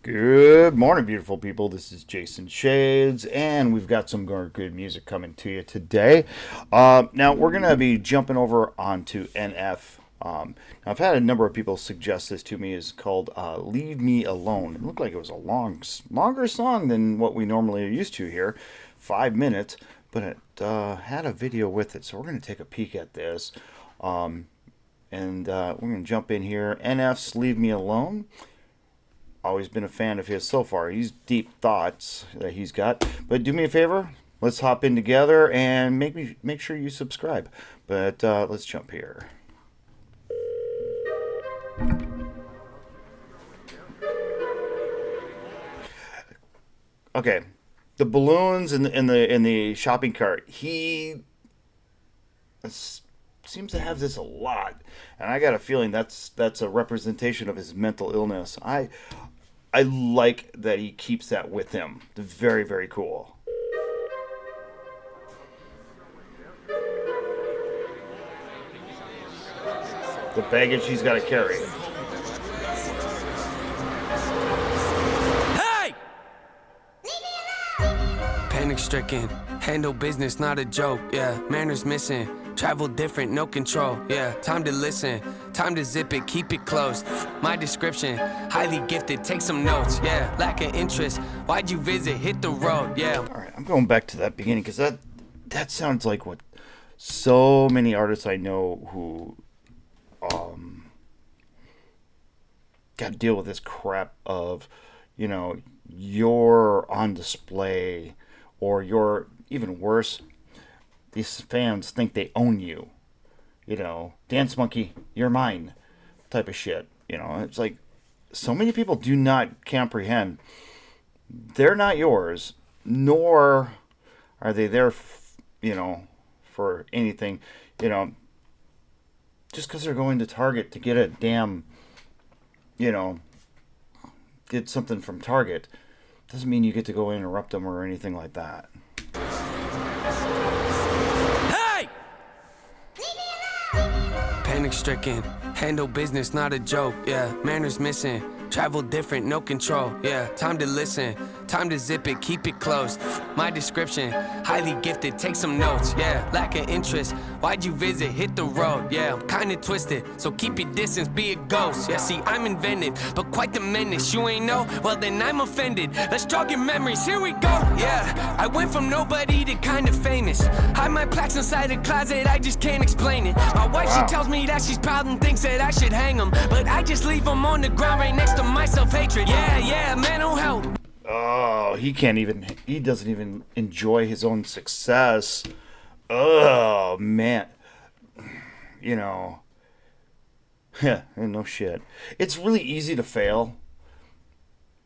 Good morning, beautiful people. This is Jason Shades, and we've got some more good music coming to you today. Now, we're going to be jumping over onto NF. Now, I've had a number of people suggest this to me. It's called Leave Me Alone. It looked like it was a longer song than what we normally are used to here, 5 minutes, but it had a video with it, so we're going to take a peek at this. And we're going to jump in here. NF's Leave Me Alone. Always been a fan of his so far. He's deep thoughts that he's got. But do me a favor, let's hop in together and make sure you subscribe. But let's jump here. Okay, the balloons in the shopping cart. He seems to have this a lot, and I got a feeling that's a representation of his mental illness. I like that he keeps that with him. It's very, very cool. The baggage he's got to carry. Hey! Panic stricken, handle business, not a joke, yeah. Manners missing, travel different, no control, yeah. Time to listen, time to zip it, keep it close. My description, highly gifted, take some notes, yeah. Lack of interest, why'd you visit, hit the road, yeah. Alright, I'm going back to that beginning because that sounds like what so many artists I know who got to deal with this crap of, you're on display, or you're, even worse, these fans think they own you. Dance monkey, you're mine type of shit. It's like so many people do not comprehend they're not yours, nor are they there, for anything, just because they're going to Target to get a damn, get something from Target doesn't mean you get to go interrupt them or anything like that. Hey! Panic stricken, handle business, not a joke, yeah. Manners missing, travel different, no control, yeah. Time to listen, time to zip it, keep it close. My description, highly gifted, take some notes, yeah. Lack of interest, why'd you visit, hit the road, yeah. I'm kinda twisted, so keep your distance, be a ghost. Yeah, see, I'm inventive, but quite the menace. You ain't know? Well, then I'm offended. Let's jog your memories, here we go, yeah. I went from nobody to kinda famous. Hide my plaques inside a closet, I just can't explain it. My wife, she tells me that she's proud and thinks that I should hang them, but I just leave them on the ground right next to my self-hatred. Yeah, mental health. Oh, he doesn't even enjoy his own success. Oh, man. Yeah, no shit. It's really easy to fail,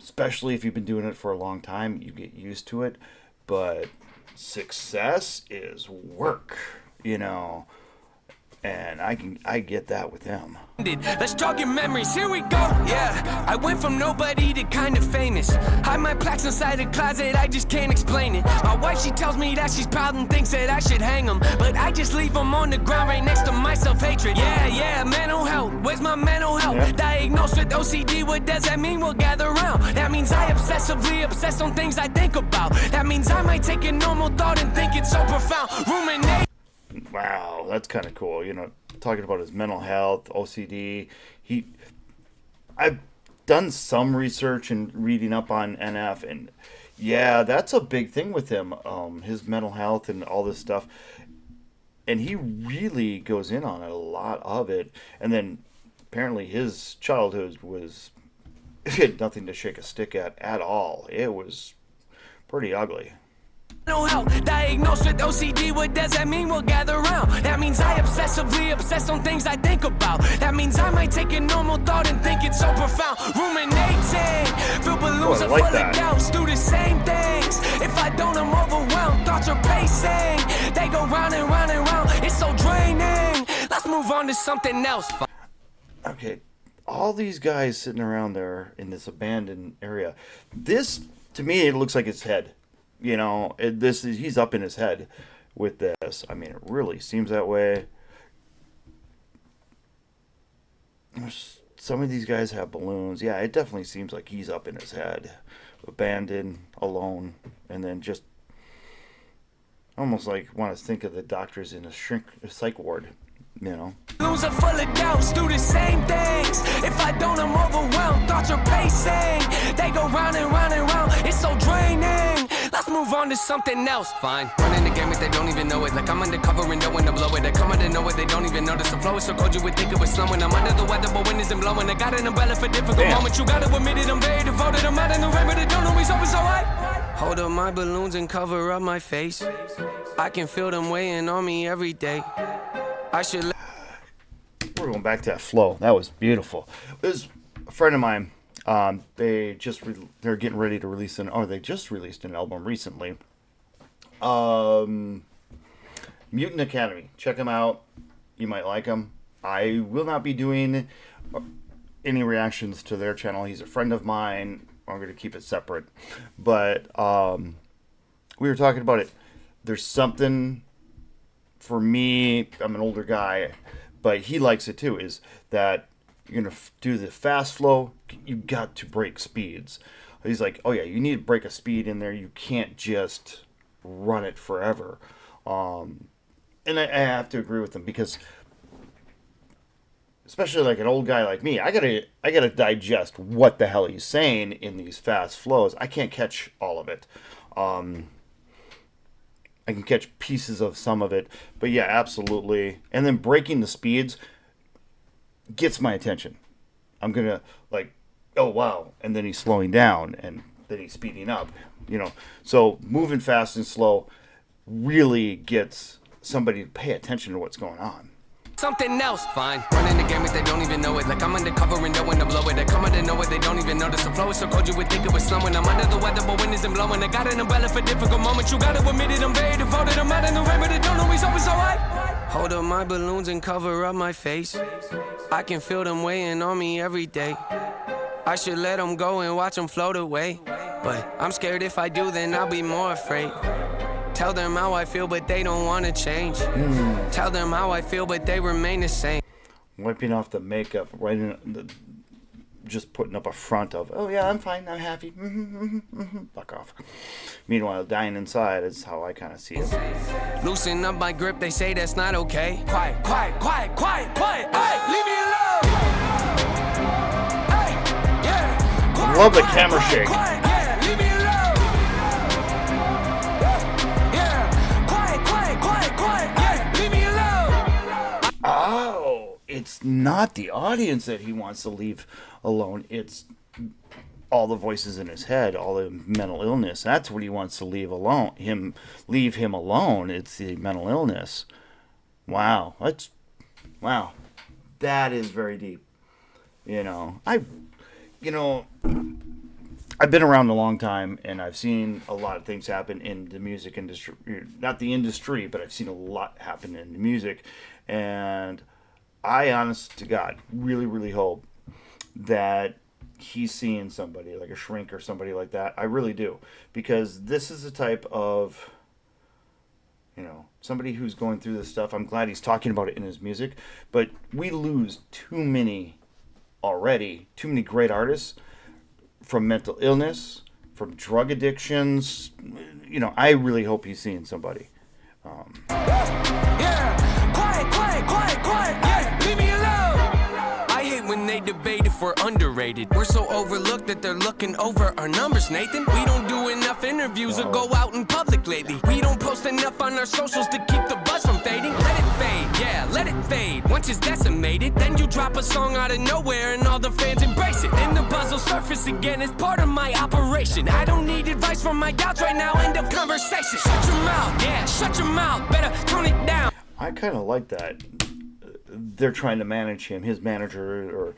especially if you've been doing it for a long time. You get used to it, but success is work, and I get that with him. Let's jog your memories, here we go, yeah. I went from nobody to kinda famous. Hide my plaques inside a closet, I just can't explain it. My wife, she tells me that she's proud and thinks that I should hang them, but I just leave them on the ground right next to my self-hatred. Yeah, mental health, where's my mental health? Yeah. Diagnosed with OCD, what does that mean? We'll gather around. That means I obsessively obsess on things I think about. That means I might take a normal thought and think it's so profound. Ruminate. Wow, that's kind of cool. Talking about his mental health, OCD. I've done some research and reading up on NF, and yeah, that's a big thing with him. His mental health and all this stuff, and he really goes in on it, a lot of it. And then apparently his childhood was he had nothing to shake a stick at all. It was pretty ugly. Mental health, diagnosed with OCD, what does that mean? We'll gather around. That means I obsessively obsess on things I think about. That means I might take a normal thought and think it's so profound. Ruminating, fill balloons are like full that. of doubts, do the same things. If I don't, I'm overwhelmed, thoughts are pacing. They go round and round and round, it's so draining. Let's move on to something else. Okay, all these guys sitting around there in this abandoned area. This, to me, it looks like his head. He's up in his head with this. I mean, it really seems that way. There's some of these guys have balloons. Yeah, it definitely seems like he's up in his head, abandoned, alone, and then just almost like want to think of the doctors in a psych ward, you know. Balloons are full of doubts, do the same things. If I don't, I'm overwhelmed. Thoughts are pacing. They go round and round and round. It's so draining. Let's move on to something else. Fine. Running the game if they don't even know it. Like I'm undercover and knowing to blow it. I come out of nowhere, they don't even notice. The flow is so cold you would think it was snowing. I'm under the weather, but wind isn't blowing. I got an umbrella for difficult moments. You gotta admit it, I'm very devoted. I'm out in the rain, but it don't always always alright. Hold up my balloons and cover up my face. I can feel them weighing on me every day. I should. We're going back to that flow. That was beautiful. It was a friend of mine. They're getting ready to release they just released an album recently. Mutant Academy. Check them out. You might like them. I will not be doing any reactions to their channel. He's a friend of mine. I'm going to keep it separate. But we were talking about it. There's something for me. I'm an older guy, but he likes it too. Is that you're going to do the fast flow, you got to break speeds. He's like, oh yeah, you need to break a speed in there. You can't just run it forever. And I have to agree with him because, especially like an old guy like me, I gotta digest what the hell he's saying in these fast flows. I can't catch all of it. I can catch pieces of some of it, but yeah, absolutely. And then breaking the speeds gets my attention. I'm gonna like, oh wow, and then he's slowing down, and then he's speeding up. You know, so moving fast and slow really gets somebody to pay attention to what's going on. Something else, fine. Running the game if they don't even know it. Like I'm undercover and knowing to blow it. I come out of nowhere, they don't even notice. The flow is so cold you would think it was snowing. I'm under the weather, but wind isn't blowing. I got an umbrella for difficult moments. You gotta admit it, I'm very devoted. I'm out in the rain, but it don't always alright. Hold up my balloons and cover up my face. I can feel them weighing on me every day. I should let them go and watch them float away. But I'm scared if I do, then I'll be more afraid. Tell them how I feel, but they don't want to change. Tell them how I feel, but they remain the same. Wiping off the makeup, right in just putting up a front of, oh yeah, I'm fine, I'm happy. Fuck off. Meanwhile, dying inside is how I kind of see it. Loosen up my grip, they say that's not okay. Quiet, quiet, quiet, quiet, quiet. Hey, leave me alone. Hey, yeah. Quiet, Love the quiet, camera quiet, shake. Quiet, yeah, leave me alone. Oh, it's not the audience that he wants to leave alone. It's all the voices in his head, all the mental illness. That's what he wants to leave alone. Leave him alone. It's the mental illness. Wow, that is very deep. I've been around a long time, and I've seen a lot of things happen in the music industry. Not the industry, but I've seen a lot happen in the music. And I, honest to God, really, really hope that he's seeing somebody, like a shrink or somebody like that. I really do. Because this is the type of, somebody who's going through this stuff. I'm glad he's talking about it in his music. But we lose too many great artists from mental illness, from drug addictions. I really hope he's seeing somebody. Yeah, quiet, quiet, quiet, quiet. Yeah, leave me alone. I hate when they debate if we're underrated. We're so overlooked that they're looking over our numbers, Nathan. We don't do enough interviews or go out in public lately. We don't post enough on our socials to keep the buzz from fading. Let it fade, yeah, let it fade. Once it's decimated, then you drop a song out of nowhere and all the fans embrace it. Then the buzz will surface again. It's part of my operation. I don't need advice from my doubts right now. End of conversation. Shut your mouth, yeah, shut your mouth. Better tone it down. I kind of like that. They're trying to manage him, his manager or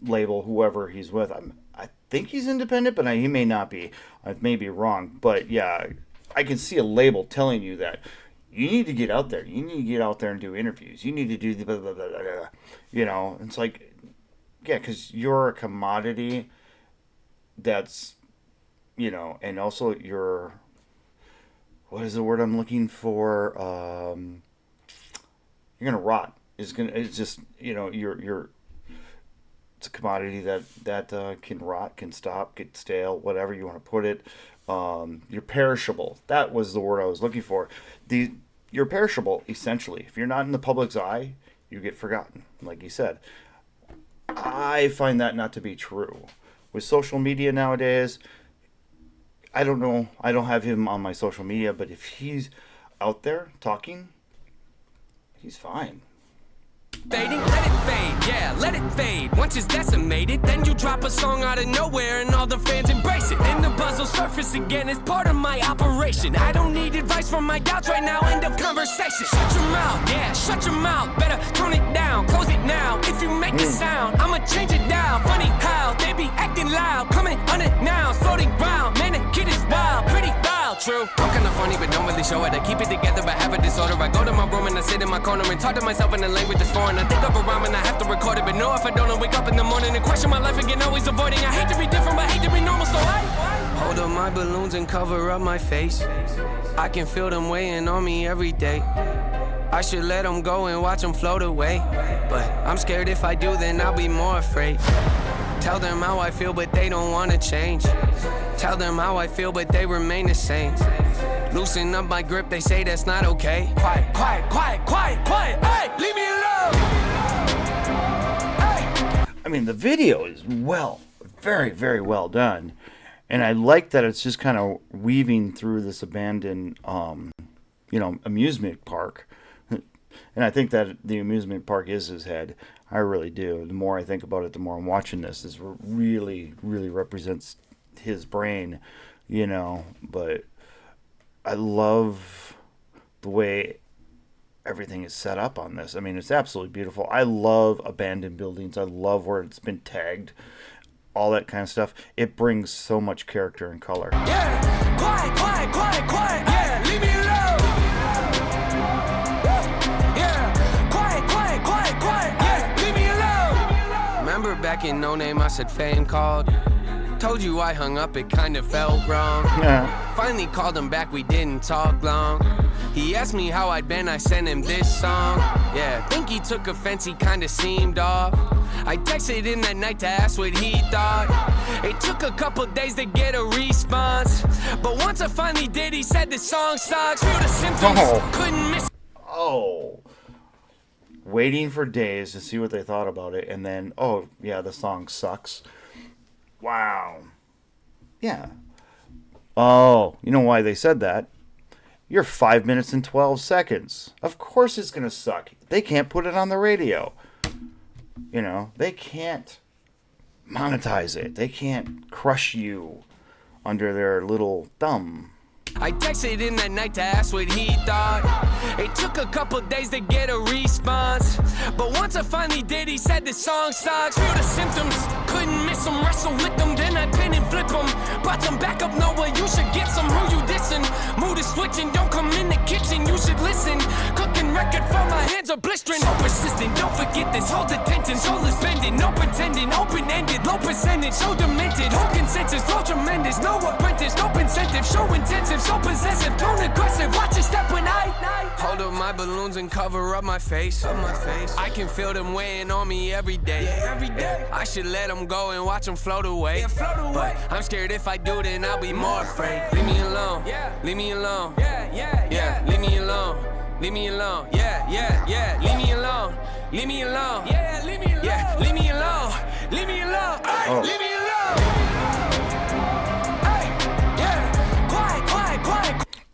label, whoever he's with. I think he's independent, but he may not be. I may be wrong. But yeah, I can see a label telling you that you need to get out there. You need to get out there and do interviews. You need to do the blah, blah, blah, blah, blah. It's like, yeah, because you're a commodity that's, and also you're, what is the word I'm looking for? You're gonna rot. It's just you're It's a commodity that can rot, can stop, get stale, whatever you want to put it. You're perishable. That was the word I was looking for. You're perishable essentially. If you're not in the public's eye, you get forgotten. Like you said, I find that not to be true. With social media nowadays, I don't know. I don't have him on my social media, but if he's out there talking, he's fine. Fading, let it fade, yeah, let it fade. Once it's decimated, then you drop a song out of nowhere and all the fans embrace it. Then the buzz will surface again as part of my operation. I don't need advice from my doubts right now, end of conversation. Shut your mouth, yeah, shut your mouth. Better tone it down, close it now. If you make a sound, I'ma change it down. Funny how they be acting loud, coming unannounced, floating round. Man, the kid is wild, pretty wild, true. I'm kinda funny, but don't really show it. I keep it together, but have a disorder. I go to my room and I sit in my corner and talk to myself in a language that's foreign. I think of a rhyme and I have to record it, but no, if I don't, I wake up in the morning and question my life again, always avoiding. I hate to be different, but hate to be normal, so I hold up my balloons and cover up my face. I can feel them weighing on me every day. I should let them go and watch them float away, but I'm scared if I do, then I'll be more afraid. Tell them how I feel, but they don't wanna change. Tell them how I feel, but they remain the same. Loosen up my grip, they say that's not okay. Quiet, quiet, quiet, quiet, quiet. Hey, leave me alone. Hey. I mean, the video is very, very well done. And I like that it's just kind of weaving through this abandoned, amusement park. And I think that the amusement park is his head. I really do. The more I think about it, the more I'm watching this. This really, really represents his brain, But I love the way everything is set up on this. I mean, it's absolutely beautiful. I love abandoned buildings. I love where it's been tagged. All that kind of stuff. It brings so much character and color. Yeah, quiet, quiet, quiet, quiet. Yeah, leave me alone. Yeah, quiet, quiet, quiet, quiet. Yeah, leave me alone. Remember back in No Name, I said fame called. Told you I hung up, it kind of felt wrong. Yeah. Finally called him back, we didn't talk long. He asked me how I'd been, I sent him this song. Yeah, think he took offense, he kinda seemed off. I texted him that night to ask what he thought. It took a couple days to get a response, but once I finally did, he said the song sucks. Feel the symptoms, couldn't miss. Oh. Waiting for days to see what they thought about it, and then, oh, yeah, the song sucks. Wow. Yeah. Oh, you know why they said that? You're 5 minutes and 12 seconds. Of course it's going to suck. They can't put it on the radio. They can't monetize it. They can't crush you under their little thumb. I texted him that night to ask what he thought. It took a couple days to get a response, but once I finally did, he said the song sucks. Feel the symptoms, couldn't miss them, wrestle with them, then I pin and flip them. Brought some back up, Noah, you should get some. Who you dissing? Mood is switching, don't come in the kitchen, you should listen. Cooking record for my hands are blistering. So persistent, don't forget this, hold attention. Soul is bending, no pretending, open-ended, low percentage, so demented. Whole consensus, flow tremendous, no apprentice, no incentive, show intensive. So possessive, tone aggressive, watch your step when I hold up my balloons and cover up my face. I can feel them weighing on me every day. I should let them go and watch them float away. But I'm scared if I do, then I'll be more afraid. Leave me alone, leave me alone. Yeah, leave me alone. Leave me alone, yeah, leave me alone, leave me alone, yeah, leave me alone, leave me alone, leave me alone, ay, leave me alone.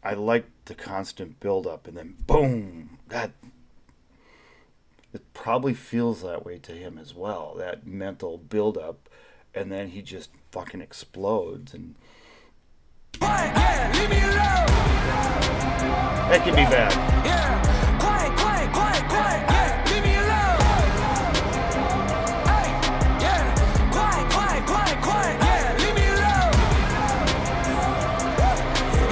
I like the constant build up and then boom. It probably feels that way to him as well. That mental build up, and then he just fucking explodes and leave me alone. That can be bad. Yeah, quiet, quiet, quiet, quiet. Yeah, leave me alone. Hey, yeah, quiet, quiet, quiet, quiet. Yeah, leave me alone.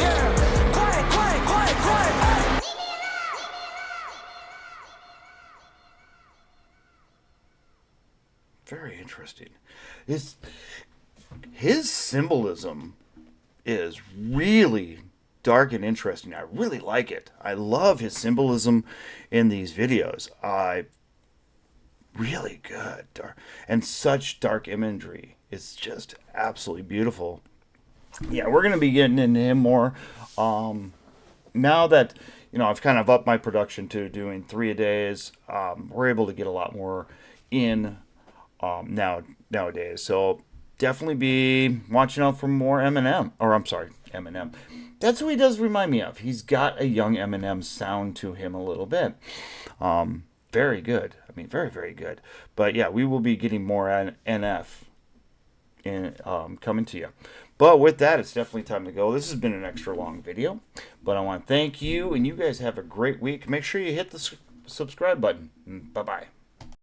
Yeah, quiet, quiet, quiet, quiet. Hey. Very interesting. His symbolism is really dark and interesting. I really like it. I love his symbolism in these videos. really good. And such dark imagery. It's just absolutely beautiful. Yeah, we're going to be getting into him more. Now that, I've kind of upped my production to doing 3 a days, we're able to get a lot more in nowadays. So definitely be watching out for more Eminem. Or I'm sorry, Eminem. That's who he does remind me of. He's got a young Eminem sound to him a little bit. Very good. I mean, very, very good. But yeah, we will be getting more NF coming to you. But with that, it's definitely time to go. This has been an extra long video, but I want to thank you, and you guys have a great week. Make sure you hit the subscribe button. Bye bye.